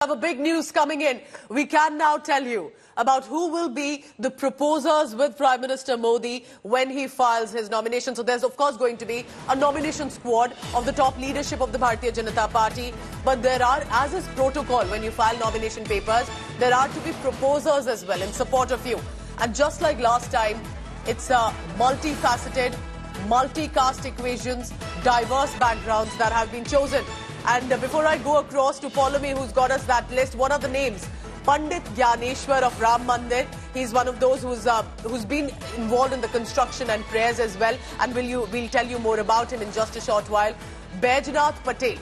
Have a big news coming in. We can now tell you about who will be the proposers with Prime Minister Modi when he files his nomination. So there's of course going to be a nomination squad of the top leadership of the Bharatiya Janata Party. But there are, as is protocol when you file nomination papers, there are to be proposers as well in support of you. And just like last time, it's a multifaceted, multi-caste equations, diverse backgrounds that have been chosen. And before I go across to Paulomi, who's got us that list, what are the names? Pandit Gyaneshwar of Ram Mandir. He's one of those who's been involved in the construction and prayers as well. And we'll tell you more about him in just a short while. Baijnath Patel.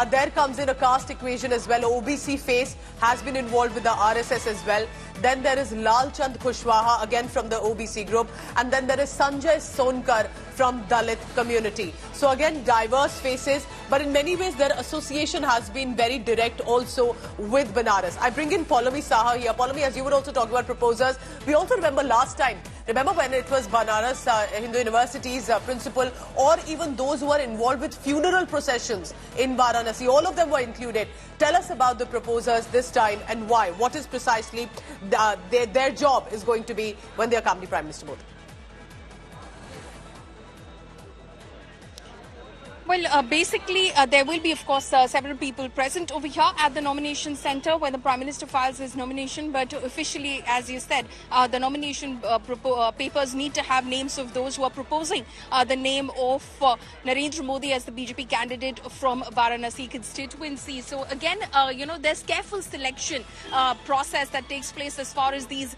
There comes in a caste equation as well. OBC face has been involved with the RSS as well. Then there is Lal Chand Kushwaha, again from the OBC group. And then there is Sanjay Sonkar from Dalit community. So again, diverse faces, but in many ways their association has been very direct also with Banaras. I bring in Paulomi Saha here. Paulomi, as you were also talking about proposers, we also remember last time, remember when it was Banaras Hindu University's principal, or even those who are involved with funeral processions in Varanasi, all of them were included. Tell us about the proposers this time and why. What is precisely their job is going to be when they accompany Prime Minister Modi? Well, basically, there will be, of course, several people present over here at the nomination centre when the Prime Minister files his nomination. But officially, as you said, the nomination papers need to have names of those who are proposing the name of Narendra Modi as the BJP candidate from Varanasi constituency. So again, there's careful selection process that takes place as far as these,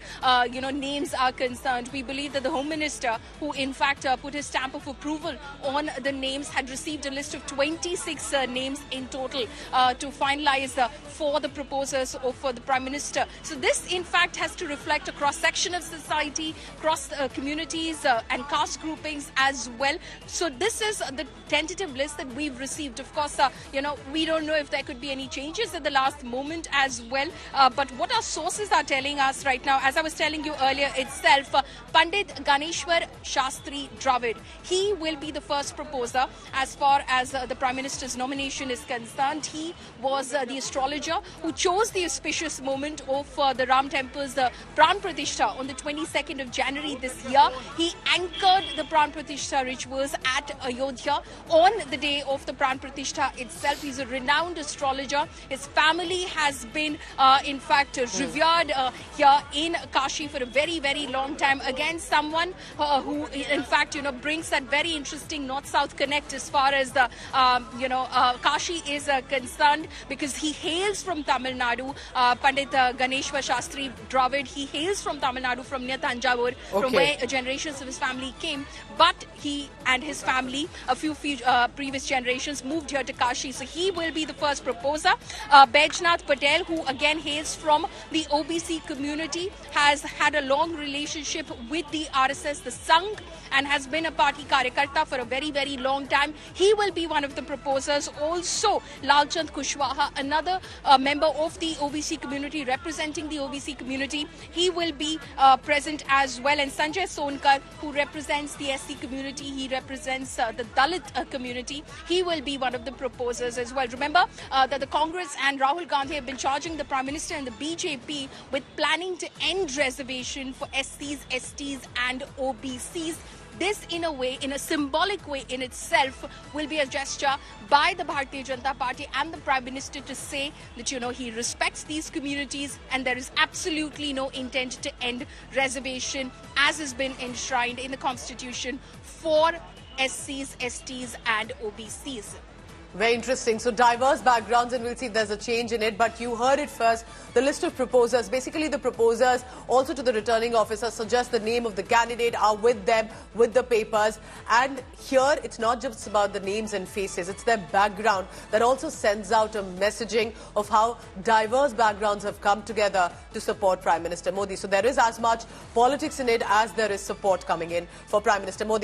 names are concerned. We believe that the Home Minister, who in fact put his stamp of approval on the names, had received a list of 26 names in total to finalize for the proposers or for the Prime Minister. So this in fact has to reflect a cross-section of society, cross communities and caste groupings as well. So this is the tentative list that we've received. Of course, we don't know if there could be any changes at the last moment as well. But what our sources are telling us right now, as I was telling you earlier itself, Pandit Ganeshwar Shastri Dravid, he will be the first proposer as far as the Prime Minister's nomination is concerned. He was the astrologer who chose the auspicious moment of the Ram Temple's Pran Pratishtha on the 22nd of January this year. He anchored the Pran Pratishtha rituals at Ayodhya on the day of the Pran Pratishtha itself. He's a renowned astrologer. His family has been, in fact, revered here in Kashi for a very, very long time. Again, someone who, in fact, brings that very interesting north-south connect as far as the Kashi is concerned, because he hails from Tamil Nadu. Pandit Ganeshwar Shastri Dravid, he hails from Tamil Nadu, from near Thanjavur, from where generations of his family came. But he and his family, a few previous generations, moved here to Kashi. So he will be the first proposer. Baijnath Patel, who again hails from the OBC community, has had a long relationship with the RSS, the Sangh, and has been a party karyakarta for a very, very long time. He will be one of the proposers. Also, Lal Chand Kushwaha, another member of the OBC community, representing the OBC community, he will be present as well. And Sanjay Sonkar, who represents the SC community, he represents the Dalit community, he will be one of the proposers as well. Remember that the Congress and Rahul Gandhi have been charging the Prime Minister and the BJP with planning to end reservation for SCs, STs and OBCs. This, in a way, in a symbolic way in itself, will be a gesture by the Bharatiya Janata Party and the Prime Minister to say that, he respects these communities and there is absolutely no intent to end reservation as has been enshrined in the Constitution for SCs, STs and OBCs. Very interesting. So diverse backgrounds, and we'll see if there's a change in it. But you heard it first. The list of proposers, basically the proposers also to the returning officer suggest the name of the candidate are with them, with the papers. And here it's not just about the names and faces. It's their background that also sends out a messaging of how diverse backgrounds have come together to support Prime Minister Modi. So there is as much politics in it as there is support coming in for Prime Minister Modi.